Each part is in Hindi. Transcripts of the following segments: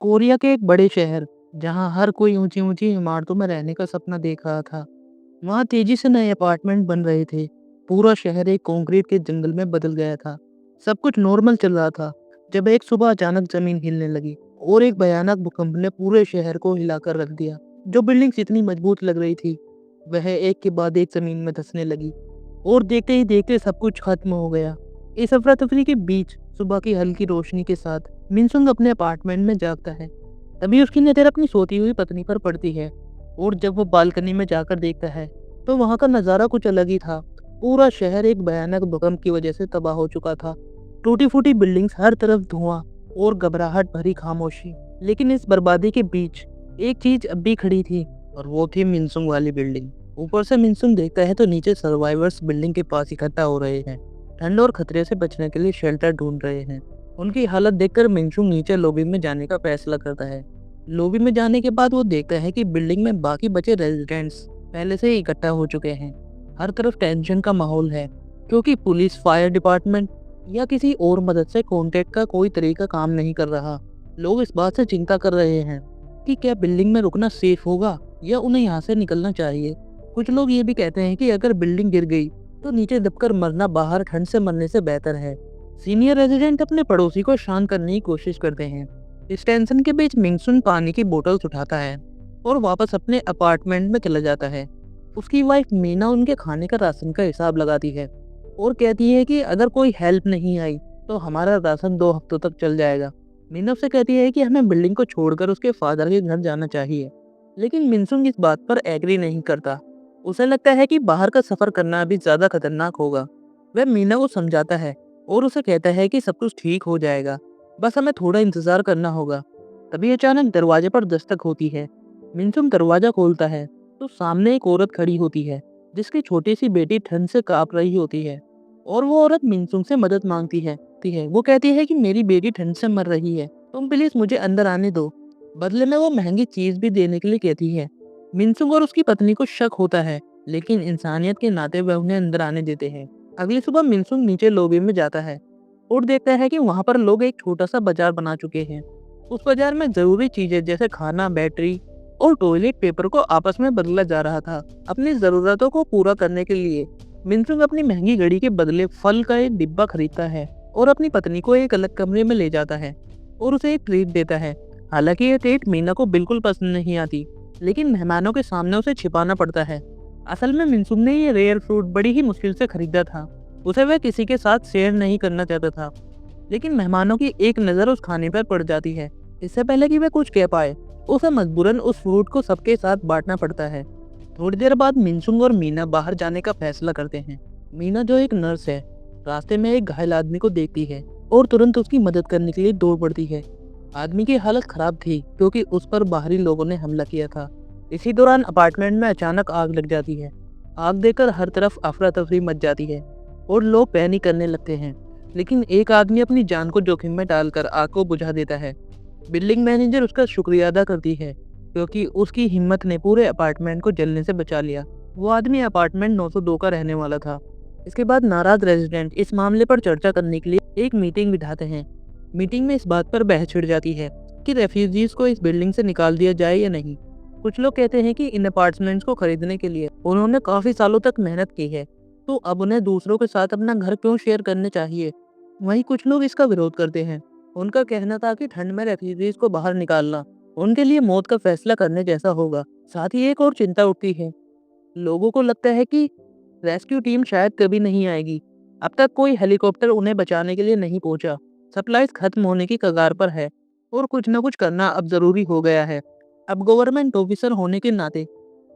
कोरिया के एक बड़े शहर, जहाँ हर कोई ऊंची-ऊंची इमारतों में रहने का सपना देख रहा था। वहाँ तेजी से नए अपार्टमेंट बन रहे थे। पूरा शहर एक कंक्रीट के जंगल में बदल गया था। सब कुछ नॉर्मल चल रहा था, जब एक सुबह अचानक जमीन हिलने लगी और एक भयानक भूकंप ने पूरे शहर को हिलाकर रख दिया। जो बिल्डिंग्स इतनी मजबूत लग रही थी, वह एक के बाद एक जमीन में धंसने लगी और देखते ही देखते सब कुछ खत्म हो गया। इस अफरा तफरी के बीच सुबह की हल्की रोशनी के साथ मिनसुंग अपने अपार्टमेंट में जागता है। तभी उसकी नज़र अपनी सोती हुई पत्नी पर पड़ती है और जब वो बालकनी में जाकर देखता है तो वहाँ का नज़ारा कुछ अलग ही था। पूरा शहर एक भयानक भूकंप की वजह से तबाह हो चुका था। टूटी फूटी बिल्डिंग्स, हर तरफ धुआं और घबराहट भरी खामोशी। लेकिन इस बर्बादी के बीच एक चीज अब भी खड़ी थी और वो थी मिनसुंग वाली बिल्डिंग। ऊपर से मिनसुंग देखता है तो नीचे सर्वाइवर्स बिल्डिंग के पास इकट्ठा हो रहे हैं, ठंड और खतरे से बचने के लिए शेल्टर ढूंढ रहे हैं। उनकी हालत देखकर मिनसुंग नीचे लॉबी में जाने का फैसला करता है। लॉबी में जाने के बाद वो देखता है कि बिल्डिंग में बाकी बचे रेजिडेंट्स पहले से ही इकट्ठा हो चुके हैं। हर तरफ टेंशन का माहौल है, क्योंकि पुलिस, फायर डिपार्टमेंट या किसी और मदद से कांटेक्ट का कोई तरीका काम नहीं कर रहा। लोग इस बात से चिंता कर रहे हैं कि क्या बिल्डिंग में रुकना सेफ होगा या उन्हें यहाँ से निकलना चाहिए। कुछ लोग ये भी कहते हैं कि अगर बिल्डिंग गिर गई तो नीचे दबकर मरना बाहर ठंड से मरने से बेहतर है। सीनियर रेजिडेंट अपने पड़ोसी को शांत करने की कोशिश करते हैं। इस टेंशन के बीच मिंगसुन पानी की बोतल्स उठाता है और वापस अपने अपार्टमेंट में चला जाता है। उसकी वाइफ मीना उनके खाने का राशन का हिसाब लगाती है और कहती है कि अगर कोई हेल्प नहीं आई तो हमारा राशन 2 हफ्तों तक चल जाएगा। मीना उससे कहती है कि हमें बिल्डिंग को छोड़कर उसके फादर के घर जाना चाहिए, लेकिन मिनसुंग इस बात पर एग्री नहीं करता। उसे लगता है कि बाहर का सफर करना अभी ज्यादा खतरनाक होगा। वह मीना को समझाता है और उसे कहता है कि सब कुछ ठीक हो जाएगा, बस हमें थोड़ा इंतजार करना होगा। तभी अचानक दरवाजे पर दस्तक होती है। मिनसुंग दरवाजा खोलता है तो सामने एक औरत खड़ी होती है, जिसकी छोटी सी बेटी ठंड से कांप रही होती है। और वो औरत मिनसुंग से मदद मांगती है। वो कहती है कि मेरी बेटी ठंड से मर रही है, तुम प्लीज मुझे अंदर आने दो। बदले में वो महंगी चीज भी देने के लिए कहती है। मिनसुंग और उसकी पत्नी को शक होता है, लेकिन इंसानियत के नाते वह उन्हें अंदर आने देते हैं। अगली सुबह मिनसुंग नीचे लॉबी में जाता है और देखता है कि वहाँ पर लोग एक छोटा सा बाजार बना चुके हैं। उस बाजार में जरूरी चीजें जैसे खाना, बैटरी और टॉयलेट पेपर को आपस में बदला जा रहा था। अपनी जरूरतों को पूरा करने के लिए मिनसुंग अपनी महंगी घड़ी के बदले फल का एक डिब्बा खरीदता है और अपनी पत्नी को एक अलग कमरे में ले जाता है और उसे एक ट्रीट देता है। हालांकि ये ट्रीट मीना को बिल्कुल पसंद नहीं आती, लेकिन मेहमानों के सामने उसे छिपाना पड़ता है। असल में मिनसुंग ने ये रेयर फ्रूट बड़ी ही मुश्किल से खरीदा था। उसे वह किसी के साथ शेयर नहीं करना चाहता था, लेकिन मेहमानों की एक नज़र उस खाने पर पड़ जाती है। इससे पहले कि वह कुछ कह पाए, उसे मजबूरन उस फ्रूट को सबके साथ बांटना पड़ता है। थोड़ी देर बाद मिनसुंग और मीना बाहर जाने का फैसला करते हैं। मीना, जो एक नर्स है, रास्ते में एक घायल आदमी को देखती है और तुरंत उसकी मदद करने के लिए दौड़ पड़ती है। आदमी की हालत खराब थी क्योंकि उस पर बाहरी लोगों ने हमला किया था। इसी दौरान अपार्टमेंट में अचानक आग लग जाती है। आग देखकर हर तरफ अफरा तफरी मच जाती है और लोग पैनिक करने लगते हैं, लेकिन एक आदमी अपनी जान को जोखिम में डालकर आग को बुझा देता है। बिल्डिंग मैनेजर उसका शुक्रिया अदा करती है, क्योंकि उसकी हिम्मत ने पूरे अपार्टमेंट को जलने से बचा लिया। वो आदमी अपार्टमेंट 902 का रहने वाला था। इसके बाद नाराज रेजिडेंट इस मामले पर चर्चा करने के लिए एक मीटिंग बिठाते हैं। मीटिंग में इस बात पर बहस छिड़ जाती है कि रेफ्यूजीज को इस बिल्डिंग से निकाल दिया जाए या नहीं। कुछ लोग कहते हैं कि इन अपार्टमेंट्स को खरीदने के लिए उन्होंने काफी सालों तक मेहनत की है, तो अब उन्हें दूसरों के साथ अपना घर क्यों शेयर करने चाहिए। वहीं कुछ लोग इसका विरोध करते हैं। उनका कहना था कि ठंड में रेफ्यूजीज को बाहर निकालना उनके लिए मौत का फैसला करने जैसा होगा। साथ ही एक और चिंता उठती है। लोगों को लगता है कि रेस्क्यू टीम शायद कभी नहीं आएगी। अब तक कोई हेलीकॉप्टर उन्हें बचाने के लिए नहीं पहुंचा। सप्लाईज खत्म होने की कगार पर है और कुछ न कुछ करना अब जरूरी हो गया है। अब गवर्नमेंट ऑफिसर होने के नाते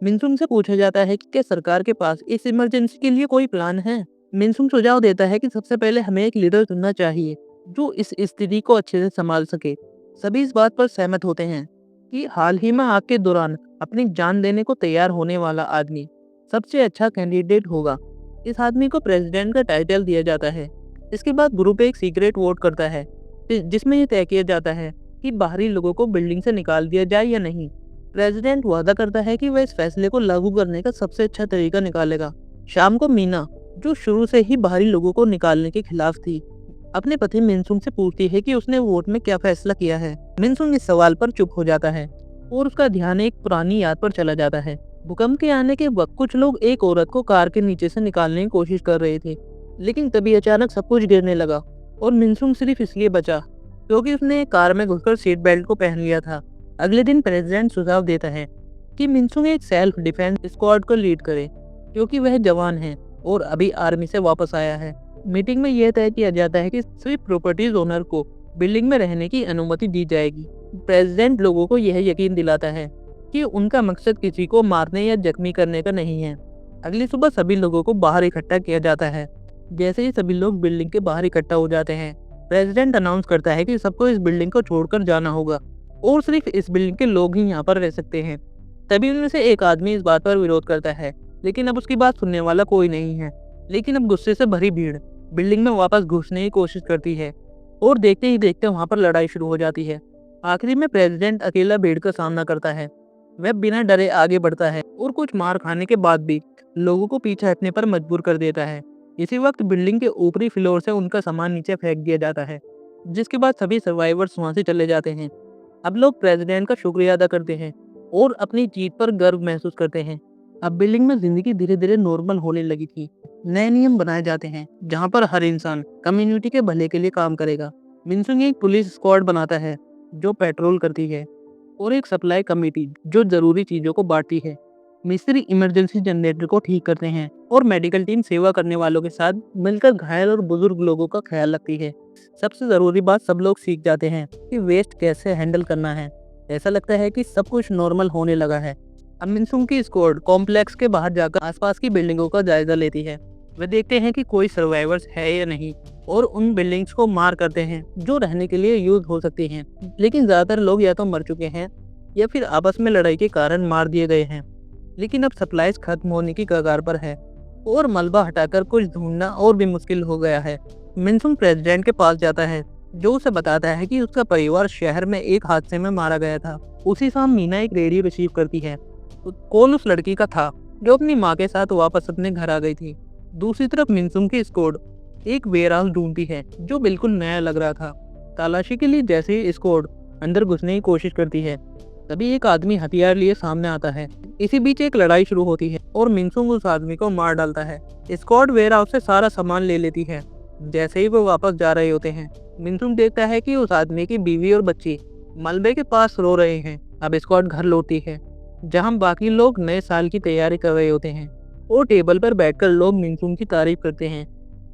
मिनसुंग से पूछा जाता है कि क्या सरकार के पास इस इमरजेंसी के लिए कोई प्लान है। मिनसुंग सुझाव देता है कि सबसे पहले हमें एक लीडर चुनना चाहिए जो इस स्थिति को अच्छे से संभाल सके। सभी इस बात पर सहमत होते हैं कि हाल ही में आग के दौरान अपनी जान देने को तैयार होने वाला आदमी सबसे अच्छा कैंडिडेट होगा। इस आदमी को प्रेसिडेंट का टाइटल दिया जाता है। इसके बाद ग्रुप एक सीक्रेट वोट करता है, जिसमें यह तय किया जाता है कि बाहरी लोगों को बिल्डिंग से निकाल दिया जाए या नहीं। प्रेसिडेंट वादा करता है कि वह इस फैसले को लागू करने का सबसे अच्छा तरीका निकालेगा। शाम को मीना, जो शुरू से ही बाहरी लोगों को निकालने के खिलाफ थी, अपने पति मिनसुंग से पूछती है कि उसने वोट में क्या फैसला किया है। मिनसुंग इस सवाल पर चुप हो जाता है और उसका ध्यान एक पुरानी याद पर चला जाता है। भूकंप के आने के वक्त कुछ लोग एक औरत को कार के नीचे से निकालने की कोशिश कर रहे थे, लेकिन तभी अचानक सब कुछ गिरने लगा और मिनसुंग सिर्फ इसलिए बचा क्योंकि उसने कार में घुसकर सीट बेल्ट को पहन लिया था। अगले दिन प्रेसिडेंट सुझाव देता है कि मिनसुंग एक सेल्फ डिफेंस स्क्वाड को लीड करे क्योंकि वह जवान है और अभी आर्मी से वापस आया है। मीटिंग में यह तय किया जाता है कि सिर्फ प्रॉपर्टीज ओनर को बिल्डिंग में रहने की अनुमति दी जाएगी। प्रेसिडेंट लोगों को यह यकीन दिलाता है कि उनका मकसद किसी को मारने या जख्मी करने का नहीं है। अगली सुबह सभी लोगों को बाहर इकट्ठा किया जाता है। जैसे ही सभी लोग बिल्डिंग के बाहर इकट्ठा हो जाते हैं, प्रेसिडेंट अनाउंस करता है कि सबको इस बिल्डिंग को छोड़कर जाना होगा और सिर्फ इस बिल्डिंग के लोग ही यहाँ पर रह सकते हैं। तभी उनमें से एक आदमी इस बात पर विरोध करता है, लेकिन अब उसकी बात सुनने वाला कोई नहीं है। लेकिन अब गुस्से से भरी भीड़ बिल्डिंग में वापस घुसने की कोशिश करती है और देखते ही देखते वहां पर लड़ाई शुरू हो जाती है। आखिरी में प्रेसिडेंट अकेला भीड़ का सामना करता है। वह बिना डरे आगे बढ़ता है और कुछ मार खाने के बाद भी लोगों को पीछे हटने पर मजबूर कर देता है। इसी वक्त बिल्डिंग के ऊपरी फ्लोर से उनका सामान नीचे फेंक दिया जाता है, जिसके बाद सभी सर्वाइवर्स वहां से चले जाते हैं। अब लोग प्रेसिडेंट का शुक्रिया अदा करते हैं और अपनी जीत पर गर्व महसूस करते हैं। अब बिल्डिंग में जिंदगी धीरे धीरे नॉर्मल होने लगी थी। नए नियम बनाए जाते हैं जहां पर हर इंसान कम्युनिटी के भले के लिए काम करेगा। मिनसुंग एक पुलिस स्क्वाड बनाता है जो पेट्रोल करती है और एक सप्लाई कमेटी जो जरूरी चीजों को बांटती है। मिस्त्री इमरजेंसी जनरेटर को ठीक करते हैं और मेडिकल टीम सेवा करने वालों के साथ मिलकर घायल और बुजुर्ग लोगों का ख्याल रखती है। सबसे जरूरी बात, सब लोग सीख जाते हैं कि वेस्ट कैसे हैंडल करना है। ऐसा लगता है कि सब कुछ नॉर्मल होने लगा है। अब मिनसुंग की स्क्वाड कॉम्प्लेक्स के बाहर जाकर आसपास की बिल्डिंगों का जायजा लेती है। वे देखते हैं कि कोई सर्वाइवर्स है या नहीं और उन बिल्डिंग्स को मार करते हैं जो रहने के लिए यूज हो सकती हैं। लेकिन ज्यादातर लोग या तो मर चुके हैं या फिर आपस में लड़ाई के कारण मार दिए गए हैं। लेकिन अब सप्लाईज खत्म होने की कगार पर है और मलबा हटाकर कुछ ढूंढना और भी मुश्किल हो गया है। मिनसुंग प्रेसिडेंट के पास जाता है जो उसे बताता है कि उसका परिवार शहर में एक हादसे में मारा गया था। उसी शाम मीना एक रेडियो रिसीव करती है। कॉल उस लड़की का था जो अपनी माँ के साथ वापस अपने घर आ गई थी। दूसरी तरफ मिनसुंग की स्क्वाड एक वेयरहाउस ढूंढती है जो बिल्कुल नया लग रहा था। तलाशी के लिए जैसे ही स्क्वाड अंदर घुसने की कोशिश करती है, तभी एक आदमी हथियार लिए सामने आता है। इसी बीच एक लड़ाई शुरू होती है और मिनसुंग उस आदमी को मार डालता है। स्क्वाड वेयरहाउस से सारा सामान ले लेती है। जैसे ही वो वापस जा रहे होते हैं, मिनसुंग देखता है कि उस आदमी की बीवी और बच्ची मलबे के पास रो रहे हैं। अब स्क्वाड घर लौटती है जहां बाकी लोग नए साल की तैयारी कर रहे होते हैं और टेबल पर बैठकर लोग मिनसुंग की तारीफ करते हैं।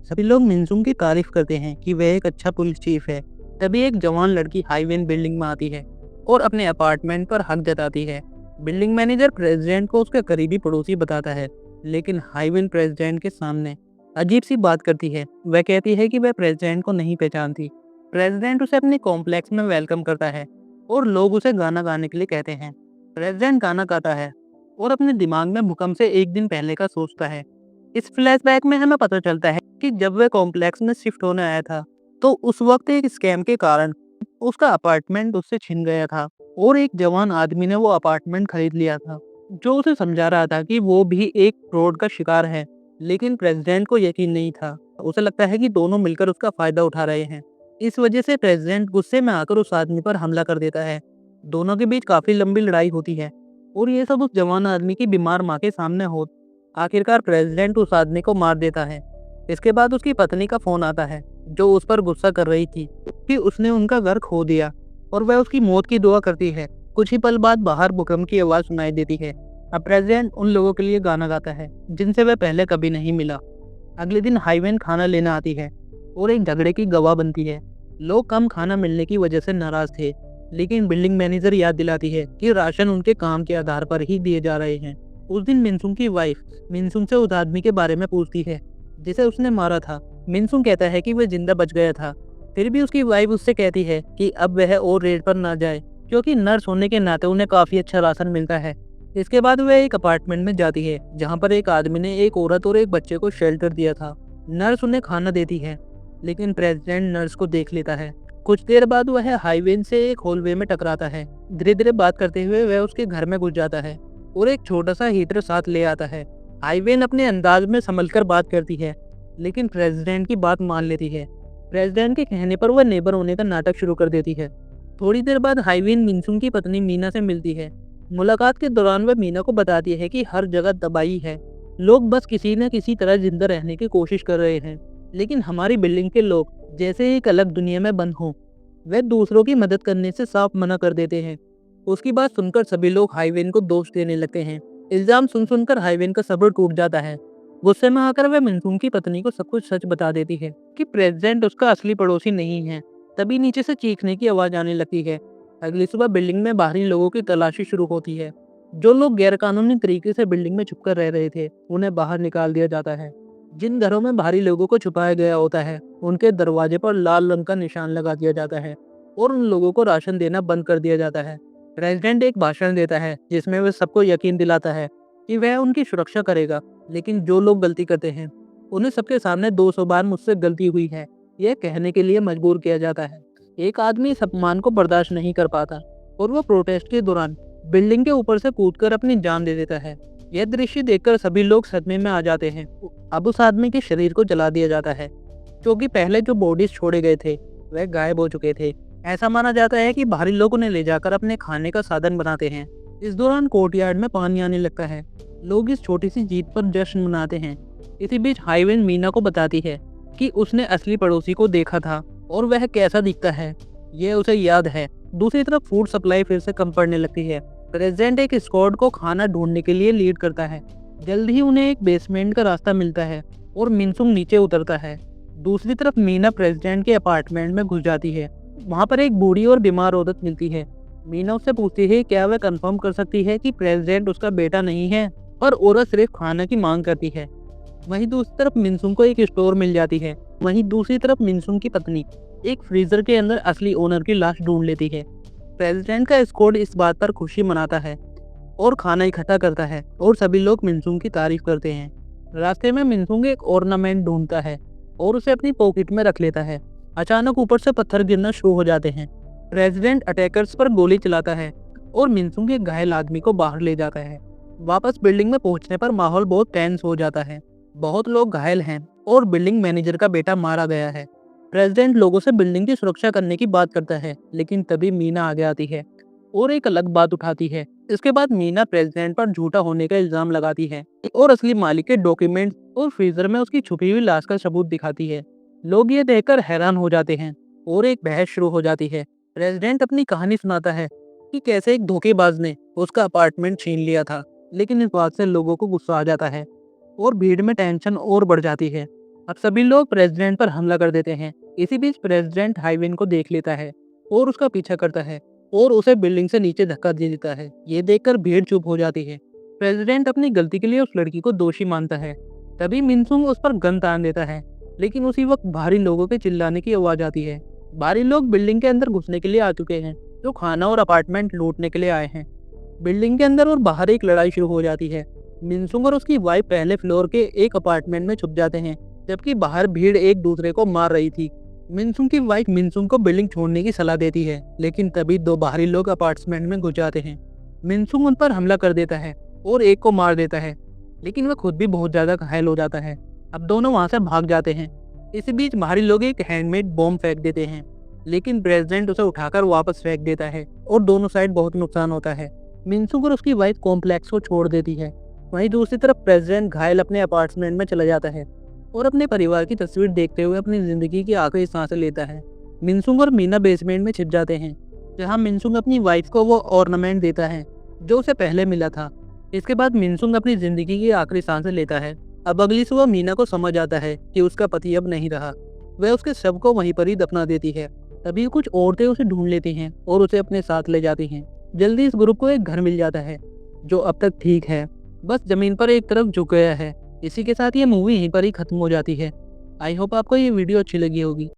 सभी लोग मिनसुंग की तारीफ करते हैं कि वह एक अच्छा पुलिस चीफ है। तभी एक जवान लड़की हाईवेन बिल्डिंग में आती है और अपने अपार्टमेंट पर हक जताती है। बिल्डिंग मैनेजर प्रेसिडेंट को उसका करीबी पड़ोसी बताता है, लेकिन हाईवेन प्रेसिडेंट के सामने अजीब सी बात करती है। वह कहती है कि वह प्रेसिडेंट को नहीं पहचानती। प्रेसिडेंट उसे अपने कॉम्प्लेक्स में वेलकम करता है और लोग उसे गाना गाने के लिए कहते हैं। प्रेसिडेंट गाना गाता है और अपने दिमाग में भूकंप से एक दिन पहले का सोचता है। इस फ्लैशबैक में हमें पता चलता है कि जब वह कॉम्प्लेक्स में शिफ्ट होने आया था तो उस वक्त एक स्कैम के कारण उसका अपार्टमेंट उससे छिन गया था और एक जवान आदमी ने वो अपार्टमेंट खरीद लिया था जो उसे समझा रहा था कि वो भी एक फ्रॉड का शिकार है। लेकिन प्रेसिडेंट को यकीन नहीं था। उसे लगता है कि दोनों मिलकर उसका फायदा उठा रहे हैं। इस वजह से प्रेसिडेंट गुस्से में आकर उस आदमी पर हमला कर देता है। दोनों के बीच काफी लंबी लड़ाई होती है और ये सब उस जवान आदमी की बीमार माँ के सामने हो। आखिरकार प्रेसिडेंट उस आदमी को मार देता है। इसके बाद उसकी पत्नी का फोन आता है जो उस पर गुस्सा कर रही थी कि उसने उनका घर खो दिया और वह उसकी मौत की दुआ करती है। कुछ ही पल बाद बाहर भूकंप की आवाज सुनाई देती है। अब प्रेसिडेंट उन लोगों के लिए गाना गाता है जिनसे वह पहले कभी नहीं मिला। अगले दिन हाईवेन खाना लेना आती है और एक झगड़े की गवाह बनती है। लोग कम खाना मिलने की वजह से नाराज थे, लेकिन बिल्डिंग मैनेजर याद दिलाती है कि राशन उनके काम के आधार पर ही दिए जा रहे हैं। उस दिन मिनसुंग की वाइफ मिनसुंग से उस आदमी के बारे में पूछती है जिसे उसने मारा था। मिनसुंग कहता है कि वह जिंदा बच गया था। फिर भी उसकी वाइफ उससे कहती है कि अब वह और रेड पर ना जाए क्योंकि नर्स होने के नाते उन्हें काफी अच्छा राशन मिलता है। इसके बाद वह एक अपार्टमेंट में जाती है जहां पर एक आदमी ने एक औरत और एक बच्चे को शेल्टर दिया था। नर्स उन्हें खाना देती है, लेकिन प्रेसिडेंट नर्स को देख लेता है। कुछ देर बाद वह हाईवे से एक हॉलवे में टकराता है। धीरे धीरे बात करते हुए वह उसके घर में घुस जाता है और एक छोटा सा हीटर साथ ले आता है। हाईवेन अपने अंदाज में संभल कर बात करती है, लेकिन प्रेसिडेंट की बात मान लेती है। प्रेसिडेंट के कहने पर वह नेबर होने का नाटक शुरू कर देती है। थोड़ी देर बाद हाईविन मिनसुंग की पत्नी मीना से मिलती है। मुलाकात के दौरान वह मीना को बताती है कि हर जगह तबाही है, लोग बस किसी न किसी तरह जिंदा रहने की कोशिश कर रहे हैं, लेकिन हमारी बिल्डिंग के लोग जैसे एक अलग दुनिया में बंद हों। वे दूसरों की मदद करने से साफ मना कर देते हैं। उसकी बात सुनकर सभी लोग हाईवेन को दोष देने लगते हैं। इल्जाम सुन सुनकर हाईवेन का सब्र टूट जाता है। गुस्से में आकर वह मिनसुंग की पत्नी को सब कुछ सच बता देती है कि प्रेसिडेंट उसका असली पड़ोसी नहीं है। तभी नीचे से चीखने की आवाज आने लगती है। अगली सुबह बिल्डिंग में बाहरी लोगों की तलाशी शुरू होती है। जो लोग गैरकानूनी तरीके से बिल्डिंग में छुपकर रह रहे थे, उन्हें बाहर निकाल दिया जाता है। जिन घरों में बाहरी लोगों को छुपाया गया होता है, उनके दरवाजे पर लाल रंग का निशान लगा दिया जाता है और उन लोगों को राशन देना बंद कर दिया जाता है। प्रेसिडेंट एक भाषण देता है जिसमें वह सबको यकीन दिलाता है कि वह उनकी सुरक्षा करेगा, लेकिन जो लोग गलती करते हैं उन्हें सबके सामने 200 बार मुझसे गलती हुई है यह कहने के लिए मजबूर किया जाता है। एक आदमी इस अपमान को बर्दाश्त नहीं कर पाता और वो प्रोटेस्ट के दौरान बिल्डिंग के ऊपर से कूदकर अपनी जान दे देता है। यह दृश्य देखकर सभी लोग सदमे में आ जाते हैं। अब उस आदमी के शरीर को जला दिया जाता है, क्योंकि पहले जो बॉडीज छोड़े गए थे वह गायब हो चुके थे। ऐसा माना जाता है कि बाहरी लोग उन्हें ले जाकर अपने खाने का साधन बनाते हैं। इस दौरान कोर्टयार्ड में पानी आने लगता है। लोग इस छोटी सी जीत पर जश्न मनाते हैं। इसी बीच हाईवेन मीना को बताती है कि उसने असली पड़ोसी को देखा था और वह कैसा दिखता है, यह उसे याद है। दूसरी तरफ फूड सप्लाई फिर से कम पड़ने लगती है। प्रेसिडेंट एक स्क्वाड को खाना ढूंढने के लिए लीड करता है। जल्द ही उन्हें एक बेसमेंट का रास्ता मिलता है और मिनसुंग नीचे उतरता है। दूसरी तरफ मीना प्रेसिडेंट के अपार्टमेंट में घुस जाती है। वहाँ पर एक बूढ़ी और बीमार औरत मिलती है। मीना उससे पूछती है क्या वह कंफर्म कर सकती है कि प्रेसिडेंट उसका बेटा नहीं है, और औरत सिर्फ खाना की मांग करती है। वहीं दूसरी तरफ मिनसुंग को एक स्टोर मिल जाती है। वहीं दूसरी तरफ मिनसुंग की पत्नी एक फ्रीजर के अंदर असली ओनर की लाश ढूंढ लेती है। प्रेसिडेंट का स्क्वाड इस बात पर खुशी मनाता है और खाना इकट्ठा करता है और सभी लोग मिनसुंग की तारीफ करते हैं। रास्ते में मिनसुंग एक ऑर्नामेंट ढूंढता है और उसे अपनी पॉकेट में रख लेता है। अचानक ऊपर से पत्थर गिरना शुरू हो जाते हैं। प्रेसिडेंट अटैकर्स पर गोली चलाता है और मिनसुंग एक घायल आदमी को बाहर ले जाता है। वापस बिल्डिंग में पहुंचने पर माहौल बहुत टेंस हो जाता है। बहुत लोग घायल हैं और बिल्डिंग मैनेजर का बेटा मारा गया है। प्रेसिडेंट लोगों से बिल्डिंग की सुरक्षा करने की बात करता है, लेकिन तभी मीना आगे आती है और एक अलग बात उठाती है। इसके बाद मीना प्रेसिडेंट पर झूठा होने का इल्जाम लगाती है और असली मालिक के डॉक्यूमेंट्स और फ्रीजर में उसकी छुपी हुई लाश का सबूत दिखाती है। लोग ये देखकर हैरान हो जाते हैं और एक बहस शुरू हो जाती है। प्रेसिडेंट अपनी कहानी सुनाता है कि कैसे एक धोखेबाज ने उसका अपार्टमेंट छीन लिया था, लेकिन इस बात से लोगों को गुस्सा आ जाता है और भीड़ में टेंशन और बढ़ जाती है। अब सभी लोग प्रेसिडेंट पर हमला कर देते हैं। इसी बीच प्रेसिडेंट हाईवेन को देख लेता है और उसका पीछा करता है और उसे बिल्डिंग से नीचे धक्का दे देता है। ये देखकर भीड़ चुप हो जाती है। प्रेसिडेंट अपनी गलती के लिए उस लड़की को दोषी मानता है। तभी मिनसुंग उस पर गन तान देता है, लेकिन उसी वक्त भारी लोगों के चिल्लाने की आवाज आती है। भारी लोग बिल्डिंग के अंदर घुसने के लिए आ चुके हैं, जो खाना और अपार्टमेंट लूटने के लिए आए हैं। बिल्डिंग के अंदर और बाहर एक लड़ाई शुरू हो जाती है। मिनसुंग और उसकी वाइफ पहले फ्लोर के एक अपार्टमेंट में छुप जाते हैं, जबकि बाहर भीड़ एक दूसरे को मार रही थी। मिनसुंग की वाइफ मिनसुंग को बिल्डिंग छोड़ने की सलाह देती है, लेकिन तभी दो बाहरी लोग अपार्टमेंट में घुस जाते हैं। मिनसुंग उन पर हमला कर देता है और एक को मार देता है, लेकिन वह खुद भी बहुत ज्यादा घायल हो जाता है। अब दोनों वहां से भाग जाते हैं। इसी बीच बाहरी लोग एक हैंडमेड बॉम्ब फेंक देते हैं, लेकिन प्रेसिडेंट उसे उठाकर वापस फेंक देता है और दोनों साइड बहुत नुकसान होता है। मिनसुंग और उसकी वाइफ कॉम्प्लेक्स को छोड़ देती है। वहीं दूसरी तरफ प्रेसिडेंट घायल अपने अपार्टमेंट में चला जाता है और अपने परिवार की तस्वीर देखते हुए अपनी जिंदगी की आखिरी सांसें लेता है। मिनसुंग और मीना बेसमेंट में छिप जाते हैं, जहां मिनसुंग अपनी वाइफ को वो ऑर्नामेंट देता है जो उसे पहले मिला था। इसके बाद मिनसुंग अपनी जिंदगी की आखिरी सांसें लेता है। अब अगली सुबह मीना को समझ आता है कि उसका पति अब नहीं रहा। वह उसके शव को वहीं पर ही दफना देती है। तभी कुछ औरतें उसे ढूंढ लेती हैं और उसे अपने साथ ले जाती हैं। जल्दी इस ग्रुप को एक घर मिल जाता है जो अब तक ठीक है, बस जमीन पर एक तरफ झुक गया है। इसी के साथ ये मूवी यहीं पर ही खत्म हो जाती है। आई होप आपको ये वीडियो अच्छी लगी होगी।